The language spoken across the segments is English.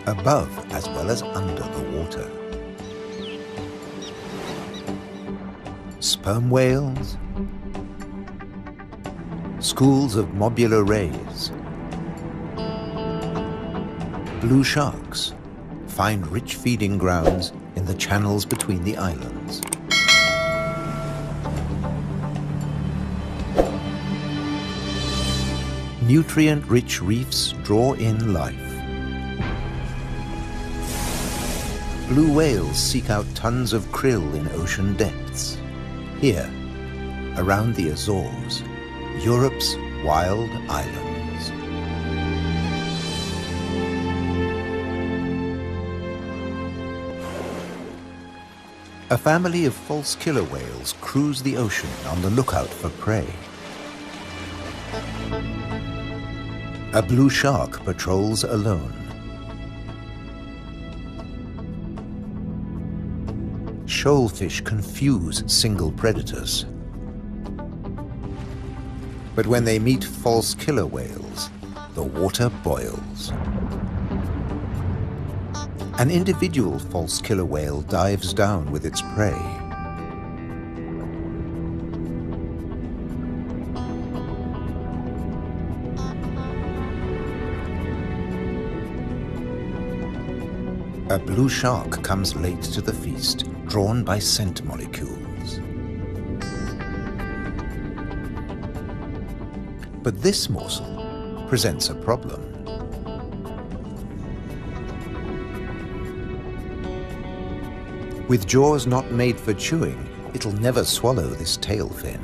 above as well as under the water. Sperm whales, schools of Mobula rays, blue sharks find rich feeding grounds in the channels between the islands. Nutrient-rich reefs draw in life. Blue whales seek out tons of krill in ocean depths. Here, around the Azores, Europe's wild islands. A family of false killer whales cruise the ocean on the lookout for prey. A blue shark patrols alone. Shoalfish confuse single predators. But when they meet false killer whales, the water boils. An individual false killer whale dives down with its prey. A blue shark comes late to the feast, drawn by scent molecules. But this morsel presents a problem. With jaws not made for chewing, it'll never swallow this tail fin.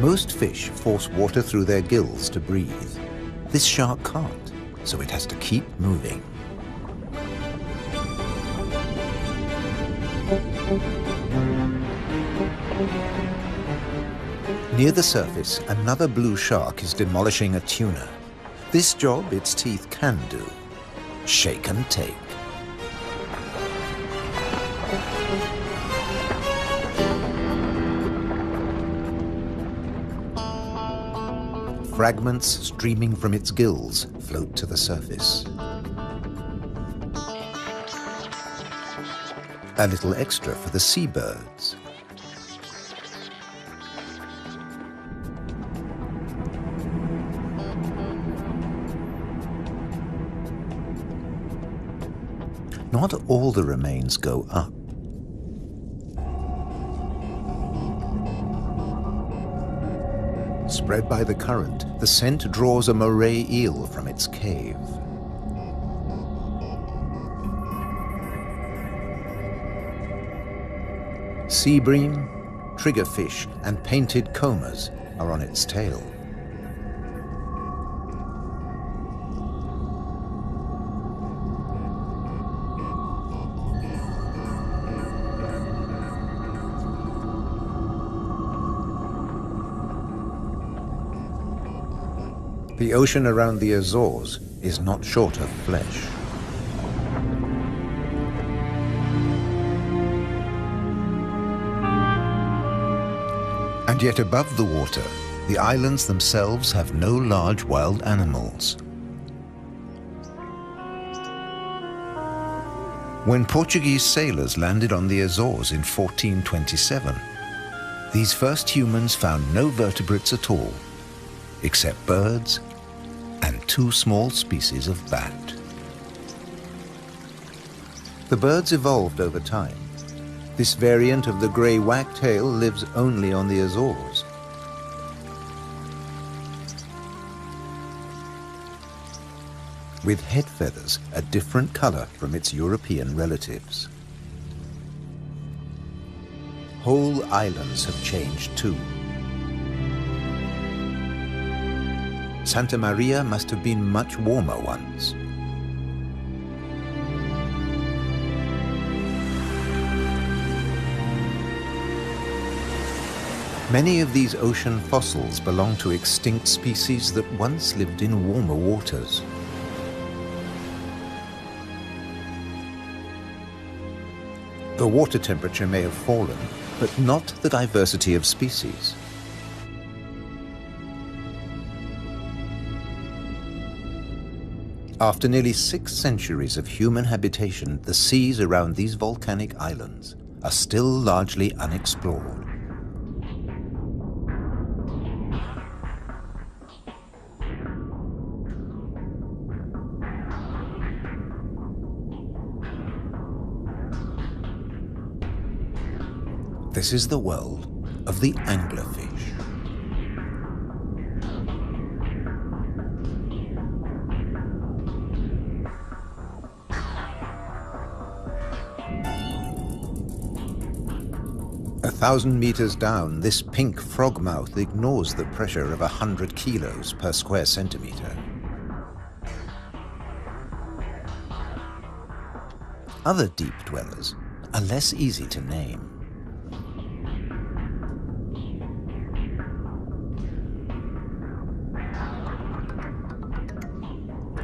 Most fish force water through their gills to breathe. This shark can't, so it has to keep moving. Near the surface, another blue shark is demolishing a tuna. This job its teeth can do: shake and take. Fragments streaming from its gills float to the surface. A little extra for the seabirds. Not all the remains go up. Spread by the current, the scent draws a moray eel from its cave. Sea bream, triggerfish, and painted combers are on its tail. The ocean around the Azores is not short of flesh. And yet above the water, the islands themselves have no large wild animals. When Portuguese sailors landed on the Azores in 1427, these first humans found no vertebrates at all, except birds and two small species of bat. The birds evolved over time. This variant of the grey wagtail lives only on the Azores. With head feathers a different color from its European relatives. Whole islands have changed too. Santa Maria must have been much warmer once. Many of these ocean fossils belong to extinct species that once lived in warmer waters. The water temperature may have fallen, but not the diversity of species. After nearly 6 centuries of human habitation, the seas around these volcanic islands are still largely unexplored. This is the world of the anglerfish. A 1,000 meters down, this pink frogmouth ignores the pressure of 100 kilos per square centimeter. Other deep dwellers are less easy to name.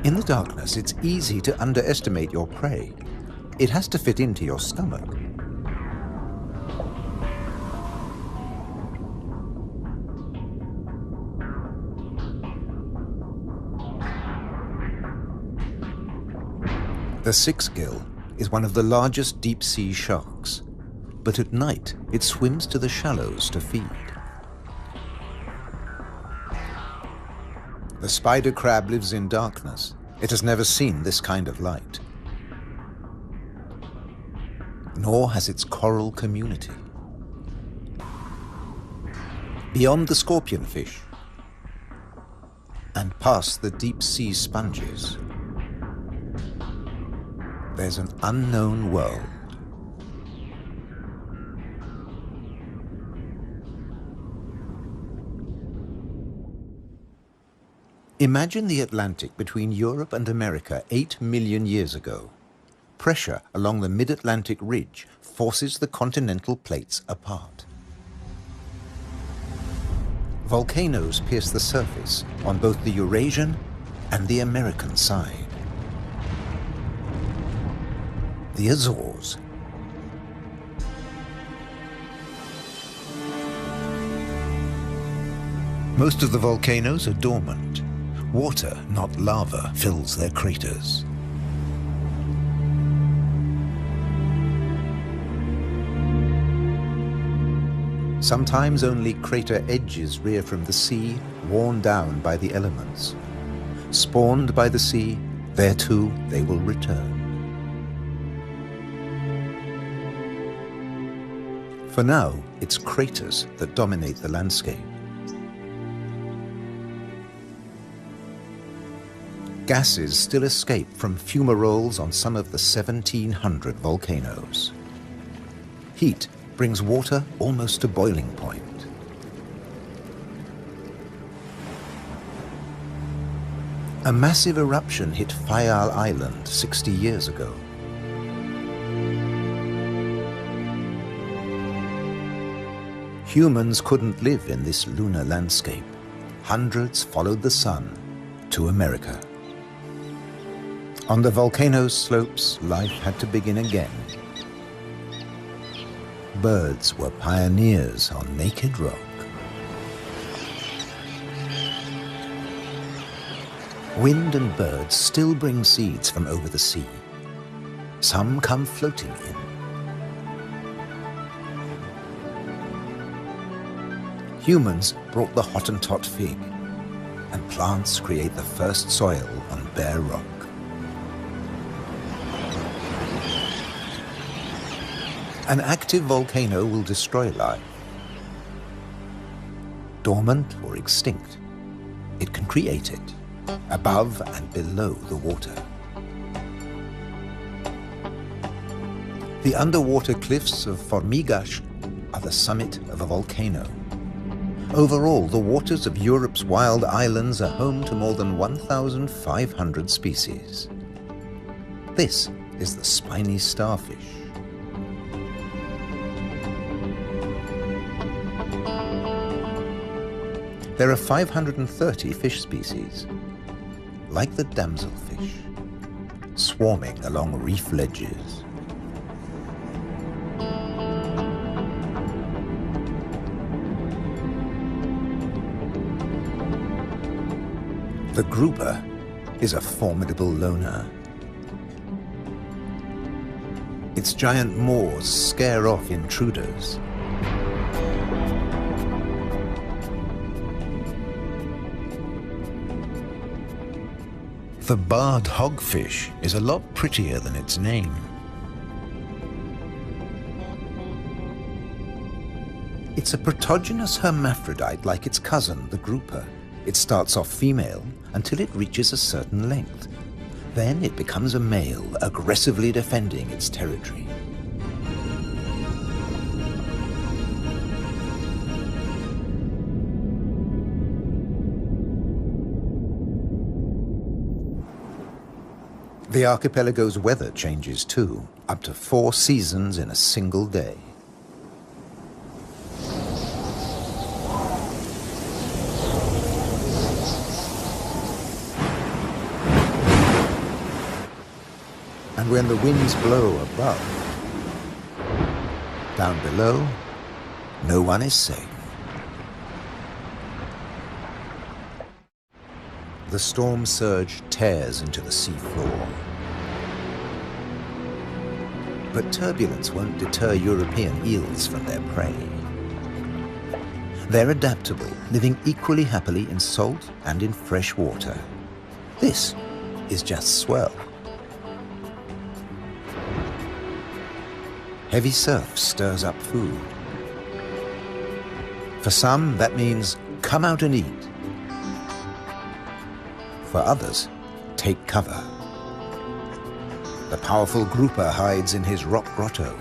In the darkness, it's easy to underestimate your prey. It has to fit into your stomach. The six-gill is one of the largest deep-sea sharks, but at night it swims to the shallows to feed. The spider crab lives in darkness. It has never seen this kind of light. Nor has its coral community. Beyond the scorpionfish and past the deep-sea sponges, there's an unknown world. Imagine the Atlantic between Europe and America 8 million years ago. Pressure along the mid-Atlantic ridge forces the continental plates apart. Volcanoes pierce the surface on both the Eurasian and the American side. The Azores. Most of the volcanoes are dormant. Water, not lava, fills their craters. Sometimes only crater edges rear from the sea, worn down by the elements. Spawned by the sea, there too they will return. For now, it's craters that dominate the landscape. Gases still escape from fumaroles on some of the 1,700 volcanoes. Heat brings water almost to boiling point. A massive eruption hit Fayal Island 60 years ago. Humans couldn't live in this lunar landscape. Hundreds followed the sun to America. On the volcano's slopes, life had to begin again. Birds were pioneers on naked rock. Wind and birds still bring seeds from over the sea. Some come floating in. Humans brought the Hottentot fig, and plants create the first soil on bare rock. An active volcano will destroy life. Dormant or extinct, it can create it, above and below the water. The underwater cliffs of Formigas are the summit of a volcano. Overall, the waters of Europe's wild islands are home to more than 1,500 species. This is the spiny starfish. There are 530 fish species, like the damselfish, swarming along reef ledges. The grouper is a formidable loner. Its giant maws scare off intruders. The barred hogfish is a lot prettier than its name. It's a protogynous hermaphrodite like its cousin, the grouper. It starts off female until it reaches a certain length. Then it becomes a male, aggressively defending its territory. The archipelago's weather changes too, up to 4 seasons in a single day. And when the winds blow above, down below, no one is safe. The storm surge tears into the sea floor. But turbulence won't deter European eels from their prey. They're adaptable, living equally happily in salt and in fresh water. This is just swell. Heavy surf stirs up food. For some, that means come out and eat. For others, take cover. The powerful grouper hides in his rock grotto.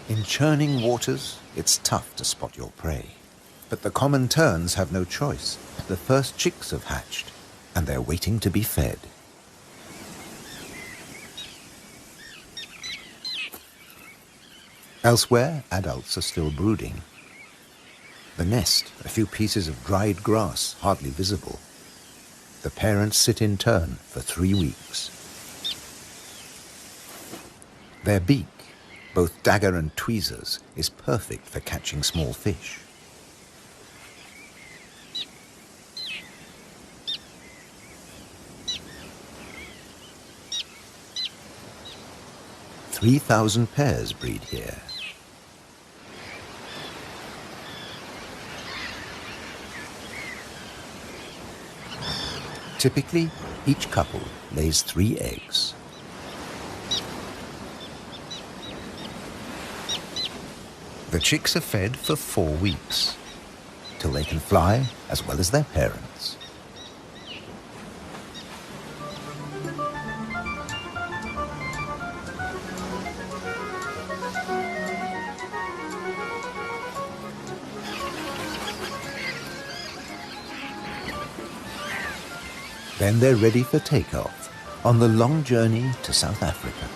In churning waters, it's tough to spot your prey. But the common terns have no choice. The first chicks have hatched, and they're waiting to be fed. Elsewhere, adults are still brooding. The nest, a few pieces of dried grass, hardly visible. The parents sit in turn for 3 weeks. Their beak, both dagger and tweezers, is perfect for catching small fish. Three 3,000 pairs breed here. Typically, each couple lays 3 eggs. The chicks are fed for 4 weeks, till they can fly as well as their parents. Then they're ready for takeoff on the long journey to South Africa.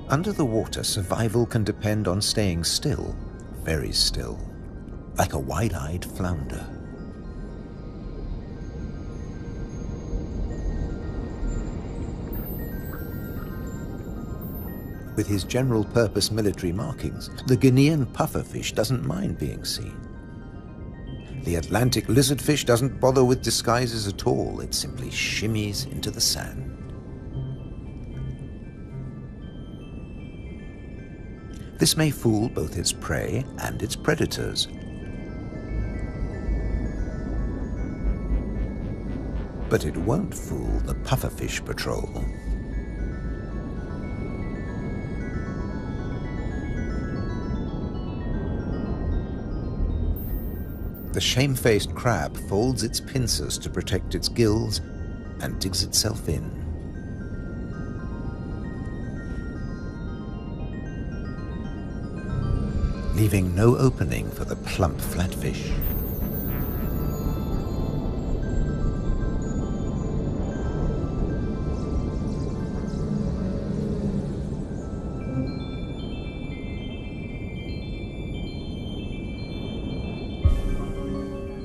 Under the water, survival can depend on staying still, very still, like a wide-eyed flounder. With his general-purpose military markings, the Guinean pufferfish doesn't mind being seen. The Atlantic lizardfish doesn't bother with disguises at all. It simply shimmies into the sand. This may fool both its prey and its predators. But it won't fool the pufferfish patrol. The shamefaced crab folds its pincers to protect its gills and digs itself in. Leaving no opening for the plump flatfish.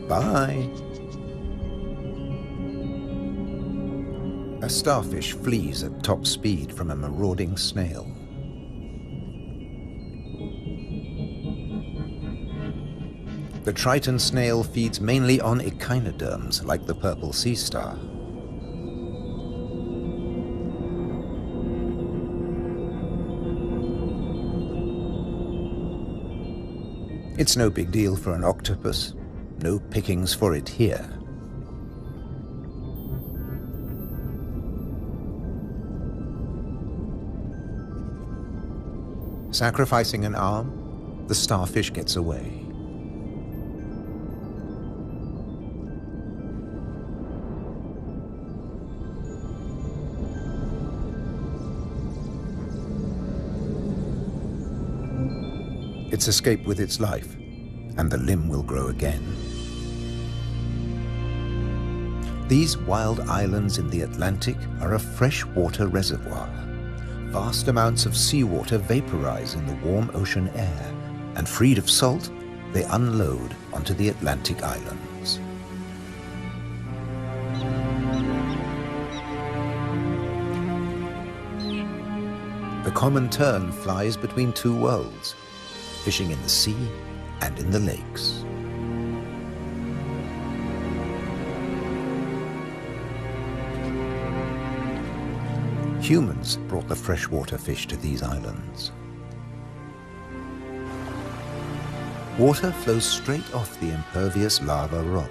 Bye. A starfish flees at top speed from a marauding snail. The Triton snail feeds mainly on echinoderms like the purple sea star. It's no big deal for an octopus. No pickings for it here. Sacrificing an arm, the starfish gets away. It's escaped with its life, and the limb will grow again. These wild islands in the Atlantic are a freshwater reservoir. Vast amounts of seawater vaporize in the warm ocean air, and freed of salt, they unload onto the Atlantic islands. The common tern flies between two worlds, fishing in the sea and in the lakes. Humans brought the freshwater fish to these islands. Water flows straight off the impervious lava rock.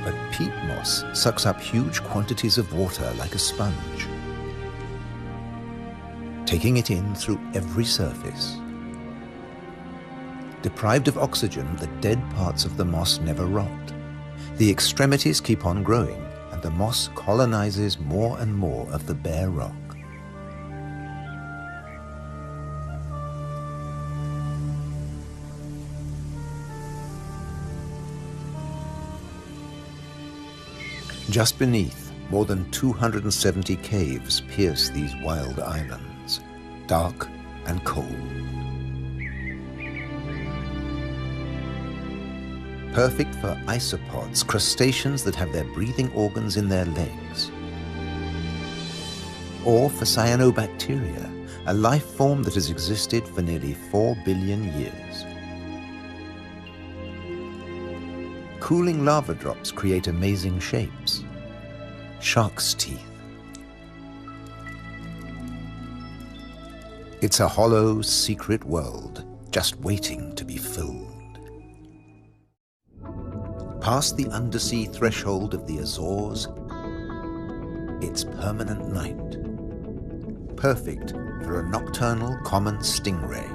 But peat moss sucks up huge quantities of water like a sponge, taking it in through every surface. Deprived of oxygen, the dead parts of the moss never rot. The extremities keep on growing, and the moss colonizes more and more of the bare rock. Just beneath, more than 270 caves pierce these wild islands, dark and cold. Perfect for isopods, crustaceans that have their breathing organs in their legs. Or for cyanobacteria, a life form that has existed for nearly 4 billion years. Cooling lava drops create amazing shapes. Shark's teeth. It's a hollow, secret world, just waiting to be filled. Past the undersea threshold of the Azores, it's permanent night. Perfect for a nocturnal common stingray.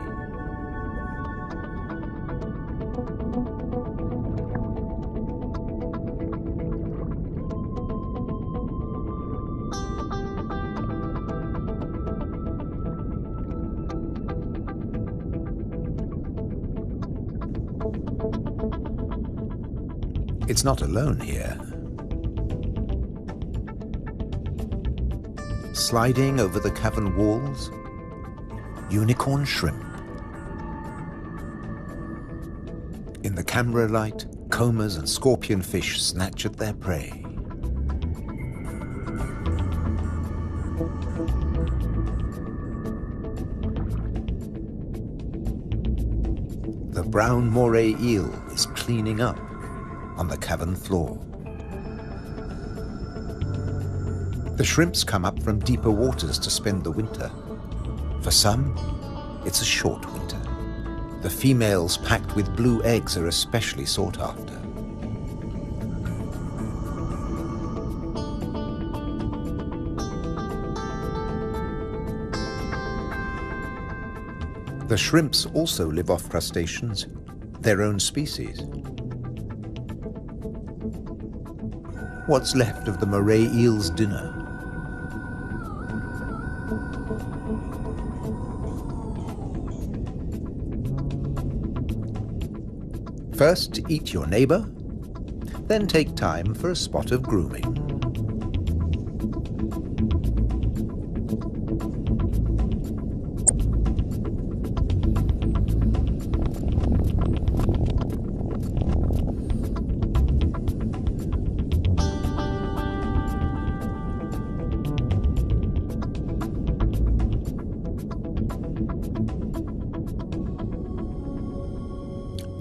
It's not alone here. Sliding over the cavern walls, unicorn shrimp. In the camera light, comas and scorpionfish snatch at their prey. The brown moray eel is cleaning up on the cavern floor. The shrimps come up from deeper waters to spend the winter. For some, it's a short winter. The females packed with blue eggs are especially sought after. The shrimps also live off crustaceans, their own species. What's left of the moray eel's dinner? First, eat your neighbor, then take time for a spot of grooming.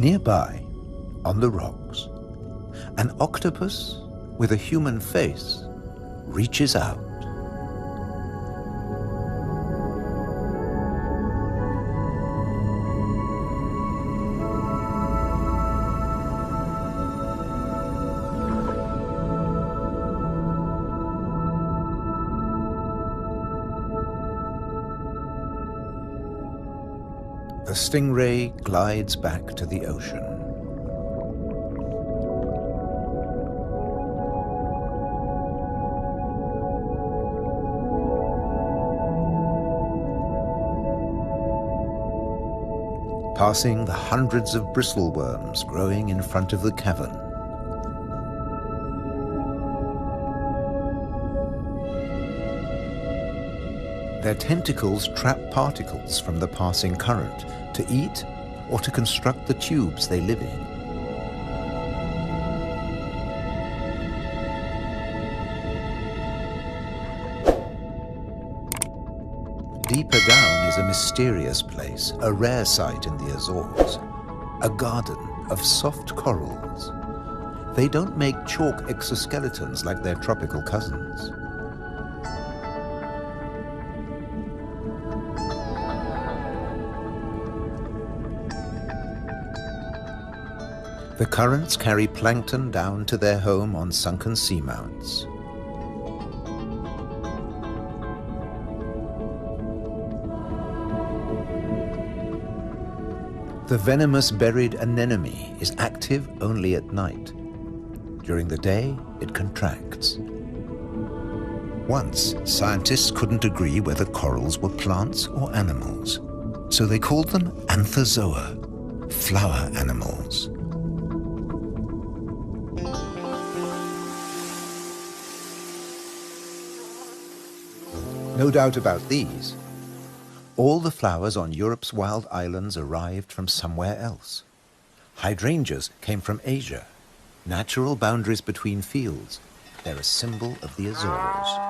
Nearby, on the rocks, an octopus with a human face reaches out. The stingray glides back to the ocean. Passing the hundreds of bristleworms growing in front of the cavern. Their tentacles trap particles from the passing current to eat or to construct the tubes they live in. Deeper down is a mysterious place, a rare sight in the Azores, a garden of soft corals. They don't make chalk exoskeletons like their tropical cousins. The currents carry plankton down to their home on sunken seamounts. The venomous buried anemone is active only at night. During the day, it contracts. Once, scientists couldn't agree whether corals were plants or animals, so they called them anthozoa, flower animals. No doubt about these. All the flowers on Europe's wild islands arrived from somewhere else. Hydrangeas came from Asia. Natural boundaries between fields. They're a symbol of the Azores.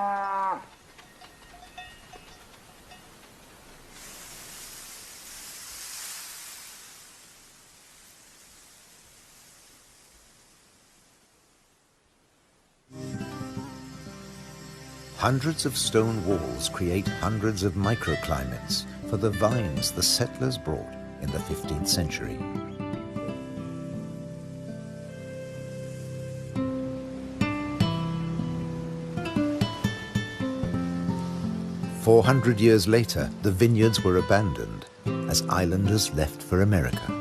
Hundreds of stone walls create hundreds of microclimates for the vines the settlers brought in the 15th century. "400 years later, the vineyards were abandoned as islanders left for America.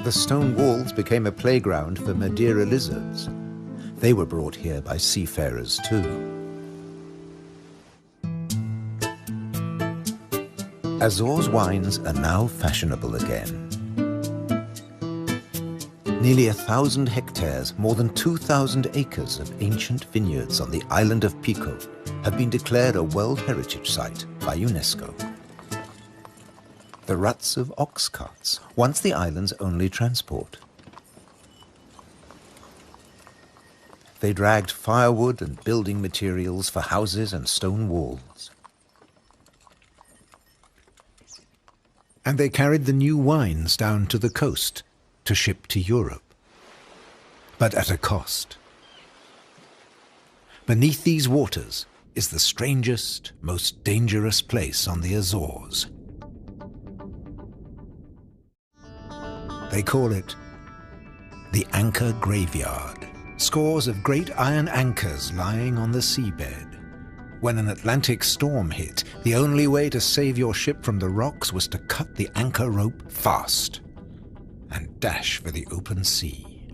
The stone walls became a playground for Madeira lizards. They were brought here by seafarers too. Azores wines are now fashionable again. Nearly 1,000 hectares, more than 2,000 acres of ancient vineyards on the island of Pico have been declared a World Heritage Site by UNESCO. The ruts of ox carts, once the island's only transport. They dragged firewood and building materials for houses and stone walls. And they carried the new wines down to the coast to ship to Europe. But at a cost. Beneath these waters is the strangest, most dangerous place on the Azores. They call it the Anchor Graveyard. Scores of great iron anchors lying on the seabed. When an Atlantic storm hit, the only way to save your ship from the rocks was to cut the anchor rope fast and dash for the open sea.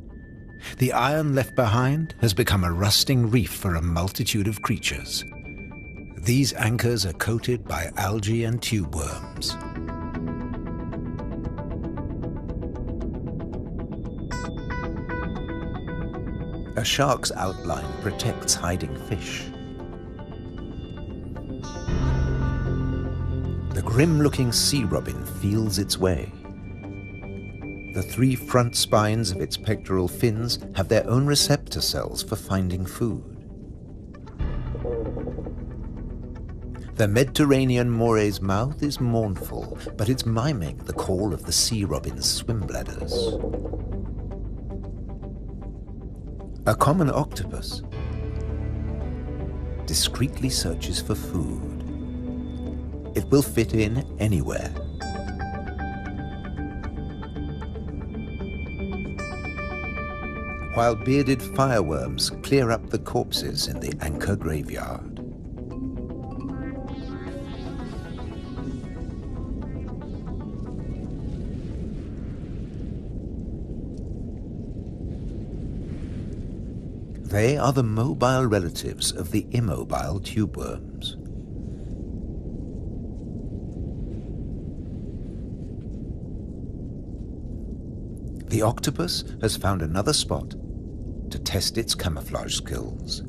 The iron left behind has become a rusting reef for a multitude of creatures. These anchors are coated by algae and tube worms. A shark's outline protects hiding fish. The grim-looking sea robin feels its way. The 3 front spines of its pectoral fins have their own receptor cells for finding food. The Mediterranean moray's mouth is mournful, but it's miming the call of the sea robin's swim bladders. A common octopus discreetly searches for food. It will fit in anywhere. While bearded fireworms clear up the corpses in the Anchor graveyard. They are the mobile relatives of the immobile tube worms. The octopus has found another spot to test its camouflage skills.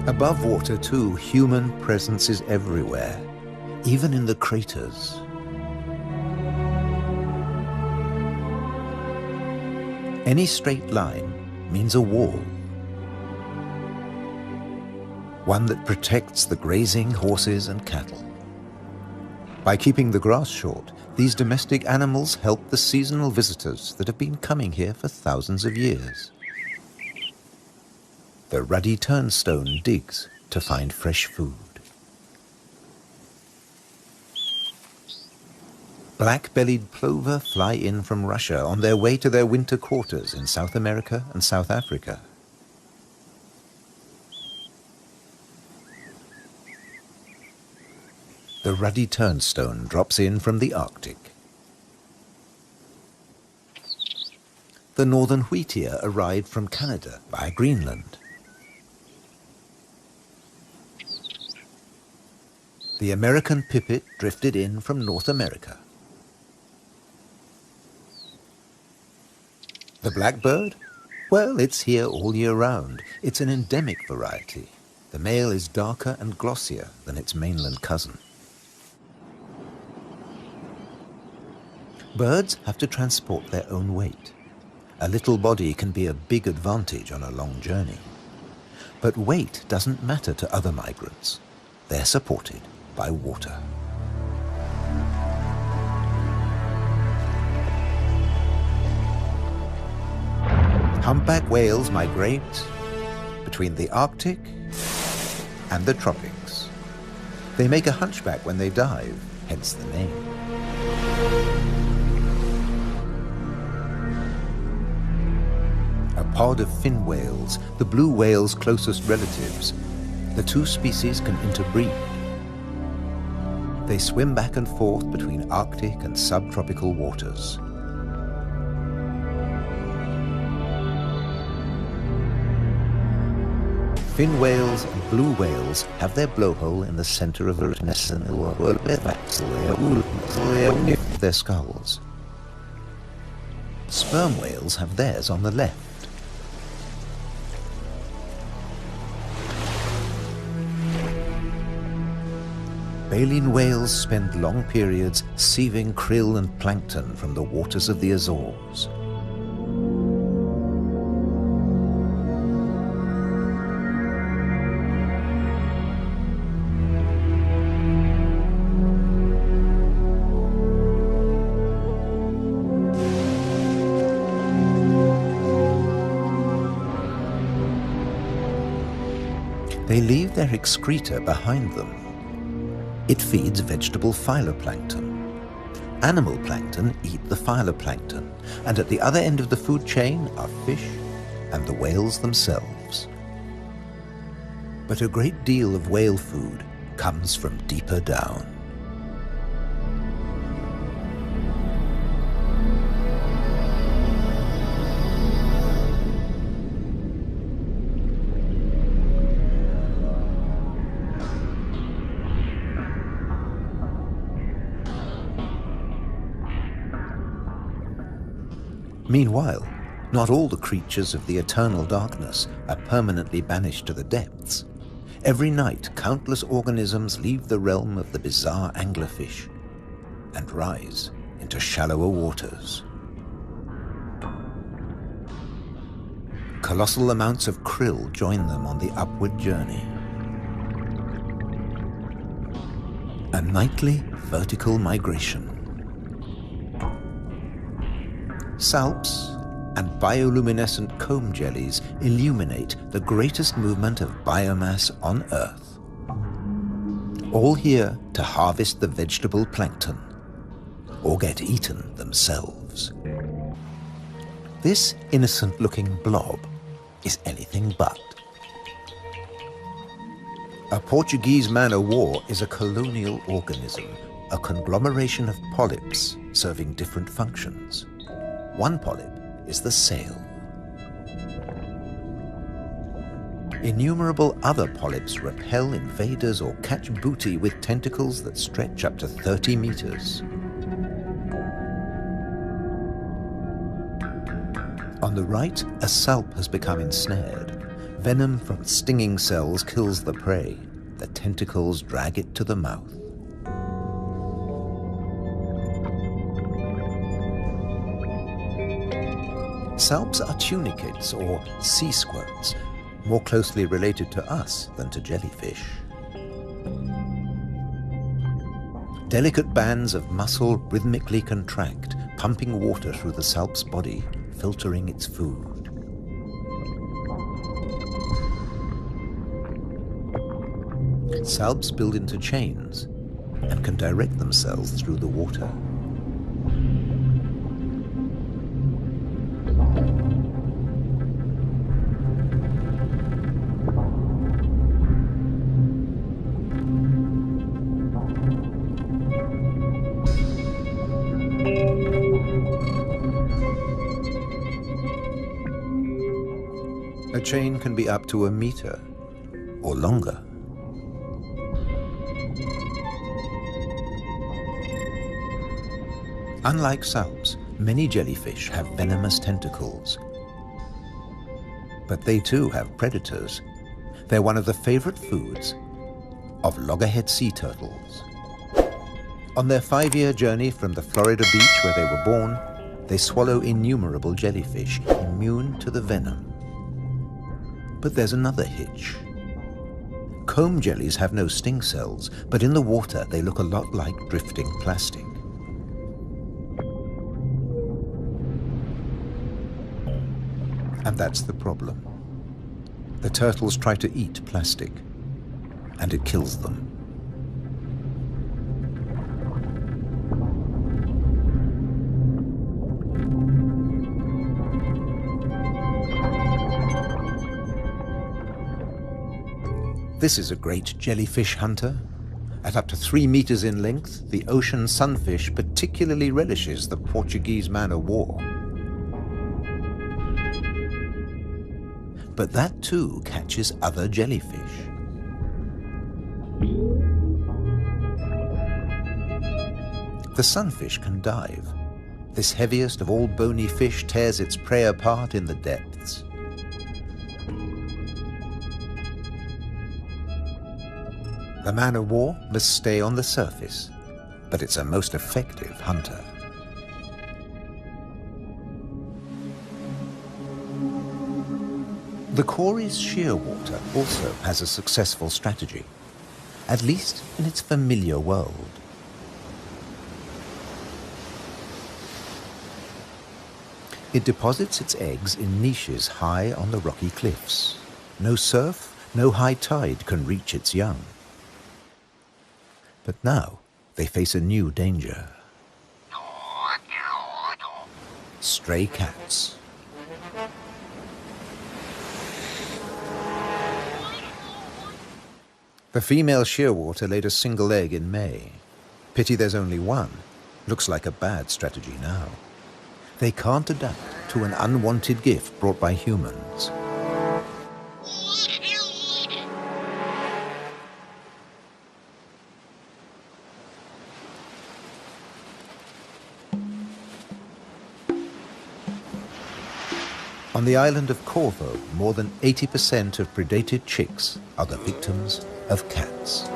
Above water, too, human presence is everywhere, even in the craters. Any straight line means a wall, one that protects the grazing horses and cattle. By keeping the grass short, these domestic animals help the seasonal visitors that have been coming here for thousands of years. The ruddy turnstone digs to find fresh food. Black-bellied plover fly in from Russia on their way to their winter quarters in South America and South Africa. The ruddy turnstone drops in from the Arctic. The northern wheatear arrived from Canada via Greenland. The American pipit drifted in from North America. The blackbird? Well, it's here all year round. It's an endemic variety. The male is darker and glossier than its mainland cousin. Birds have to transport their own weight. A little body can be a big advantage on a long journey. But weight doesn't matter to other migrants. They're supported by water. Humpback whales migrate between the Arctic and the tropics. They make a hunchback when they dive, hence the name. A pod of fin whales, the blue whale's closest relatives. The two species can interbreed. They swim back and forth between Arctic and subtropical waters. Fin whales and blue whales have their blowhole in the center of their skulls. Sperm whales have theirs on the left. Baleen whales spend long periods sieving krill and plankton from the waters of the Azores. They leave their excreta behind them. It feeds vegetable phytoplankton. Animal plankton eat the phytoplankton, and at the other end of the food chain are fish and the whales themselves. But a great deal of whale food comes from deeper down. Meanwhile, not all the creatures of the eternal darkness are permanently banished to the depths. Every night, countless organisms leave the realm of the bizarre anglerfish and rise into shallower waters. Colossal amounts of krill join them on the upward journey. A nightly vertical migration. Salps and bioluminescent comb jellies illuminate the greatest movement of biomass on Earth. All here to harvest the vegetable plankton, or get eaten themselves. This innocent-looking blob is anything but. A Portuguese man-o'-war is a colonial organism, a conglomeration of polyps serving different functions. One polyp is the sail. Innumerable other polyps repel invaders or catch booty with tentacles that stretch up to 30 meters. On the right, a salp has become ensnared. Venom from stinging cells kills the prey. The tentacles drag it to the mouth. Salps are tunicates or sea squirts, more closely related to us than to jellyfish. Delicate bands of muscle rhythmically contract, pumping water through the salp's body, filtering its food. Salps build into chains and can direct themselves through the water. A chain can be up to a meter or longer. Unlike salps, many jellyfish have venomous tentacles. But they too have predators. They're one of the favorite foods of loggerhead sea turtles. On their 5-year journey from the Florida beach where they were born, they swallow innumerable jellyfish, immune to the venom. But there's another hitch. Comb jellies have no sting cells, but in the water they look a lot like drifting plastic. And that's the problem. The turtles try to eat plastic, and it kills them. This is a great jellyfish hunter. At up to 3 meters in length, the ocean sunfish particularly relishes the Portuguese man-o'-war. But that too catches other jellyfish. The sunfish can dive. This heaviest of all bony fish tears its prey apart in the depths. The man-o'-war must stay on the surface, but it's a most effective hunter. The Cory's shearwater also has a successful strategy, at least in its familiar world. It deposits its eggs in niches high on the rocky cliffs. No surf, no high tide can reach its young. But now they face a new danger. Stray cats. The female shearwater laid a single egg in May. Pity there's only one. Looks like a bad strategy now. They can't adapt to an unwanted gift brought by humans. On the island of Corvo, more than 80% of predated chicks are the victims of cats.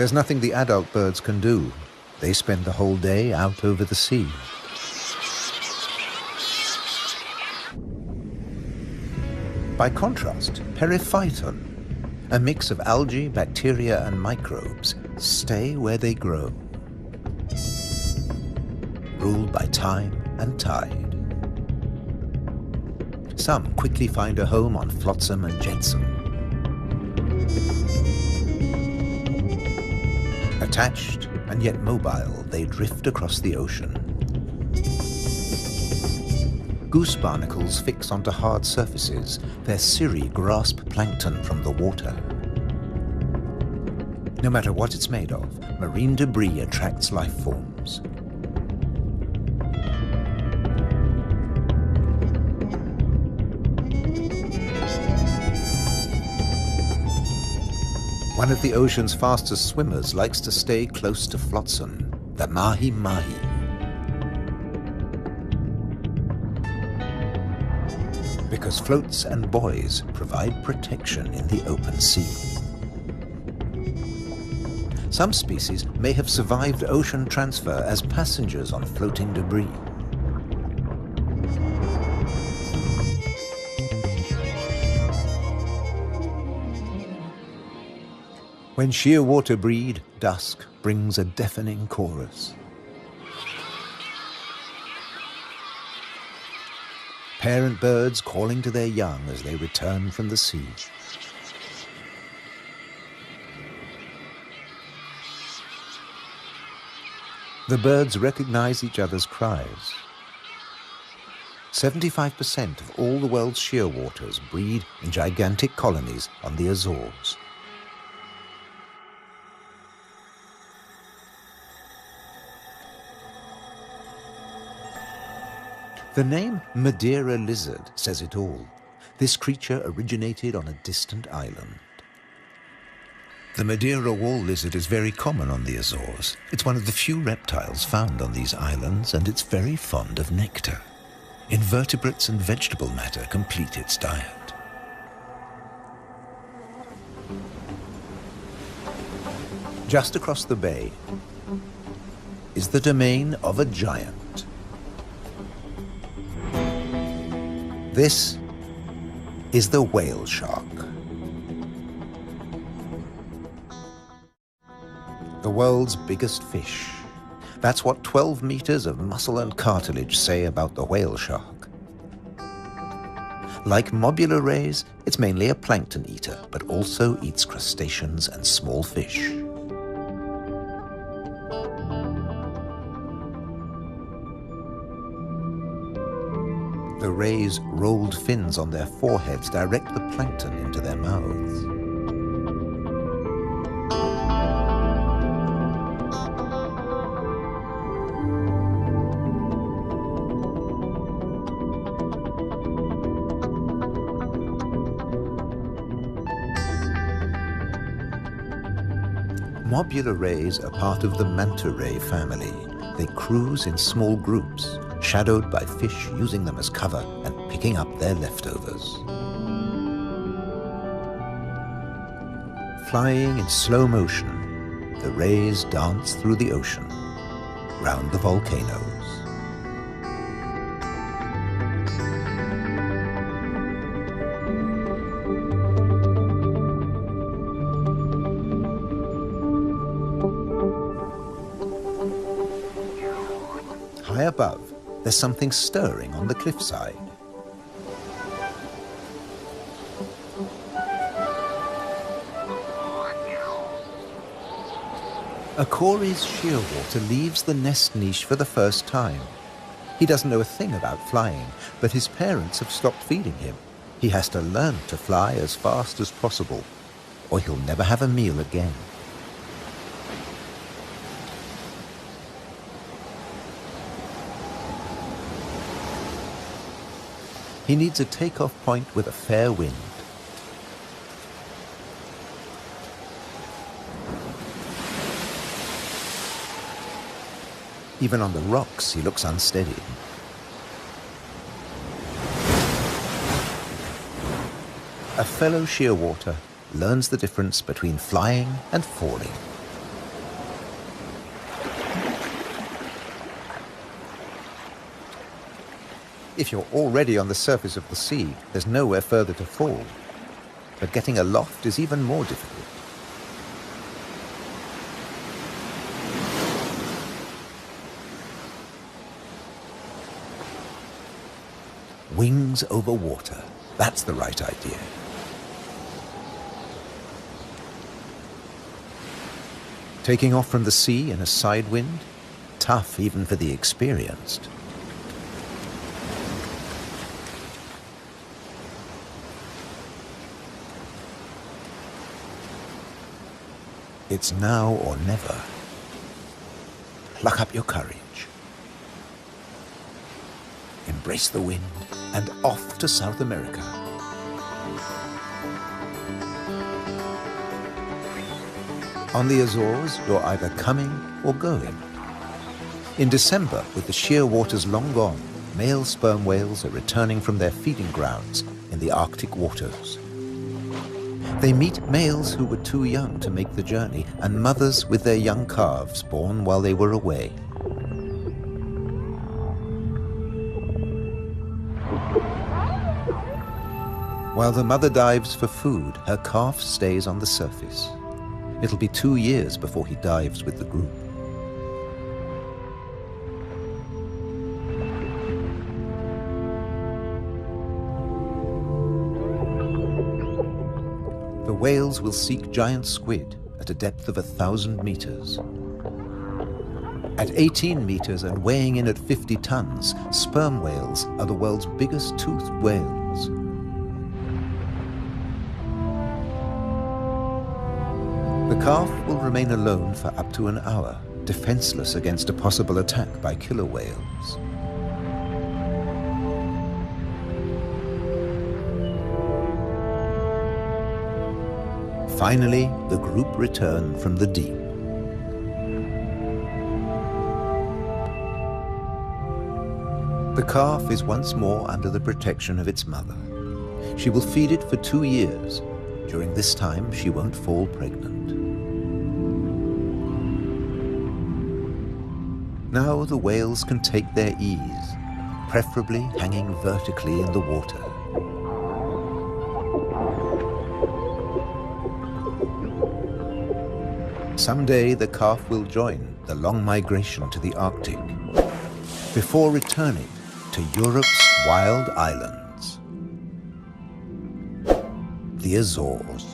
There's nothing the adult birds can do. They spend the whole day out over the sea. By contrast, Periphyton, a mix of algae, bacteria, and microbes, stay where they grow, ruled by time and tide. Some quickly find a home on flotsam and jetsam. Attached and yet mobile, they drift across the ocean. Goose barnacles fix onto hard surfaces. Their cirri grasp plankton from the water. No matter what it's made of, marine debris attracts life forms. One of the ocean's fastest swimmers likes to stay close to flotsam, the mahi-mahi. Because floats and buoys provide protection in the open sea. Some species may have survived ocean transfer as passengers on floating debris. When shearwater breed, dusk brings a deafening chorus. Parent birds calling to their young as they return from the sea. The birds recognize each other's cries. 75% of all the world's shearwaters breed in gigantic colonies on the Azores. The name Madeira lizard says it all. This creature originated on a distant island. The Madeira wall lizard is very common on the Azores. It's one of the few reptiles found on these islands, and it's very fond of nectar. Invertebrates and vegetable matter complete its diet. Just across the bay is the domain of a giant. This is the whale shark. The world's biggest fish. That's what 12 meters of muscle and cartilage say about the whale shark. Like Mobula rays, it's mainly a plankton eater, but also eats crustaceans and small fish. The rays' rolled fins on their foreheads direct the plankton into their mouths. Mobula rays are part of the manta ray family. They cruise in small groups, shadowed by fish using them as cover and picking up their leftovers. Flying in slow motion, the rays dance through the ocean, round the volcanoes. High above, there's something stirring on the cliffside. A Cory's shearwater leaves the nest niche for the first time. He doesn't know a thing about flying, but his parents have stopped feeding him. He has to learn to fly as fast as possible, or he'll never have a meal again. He needs a takeoff point with a fair wind. Even on the rocks, he looks unsteady. A fellow shearwater learns the difference between flying and falling. If you're already on the surface of the sea, there's nowhere further to fall. But getting aloft is even more difficult. Wings over water. That's the right idea. Taking off from the sea in a side wind? Tough even for the experienced. It's now or never. Pluck up your courage. Embrace the wind and off to South America. On the Azores, you're either coming or going. In December, with the sheer waters long gone, male sperm whales are returning from their feeding grounds in the Arctic waters. They meet males who were too young to make the journey and mothers with their young calves born while they were away. While the mother dives for food, her calf stays on the surface. It'll be 2 years before he dives with the group. The whales will seek giant squid at a depth of 1,000 meters. At 18 meters and weighing in at 50 tons, sperm whales are the world's biggest toothed whales. The calf will remain alone for up to an hour, defenseless against a possible attack by killer whales. Finally, the group return from the deep. The calf is once more under the protection of its mother. She will feed it for 2 years. During this time, she won't fall pregnant. Now the whales can take their ease, preferably hanging vertically in the water. Someday the calf will join the long migration to the Arctic before returning to Europe's wild islands, the Azores.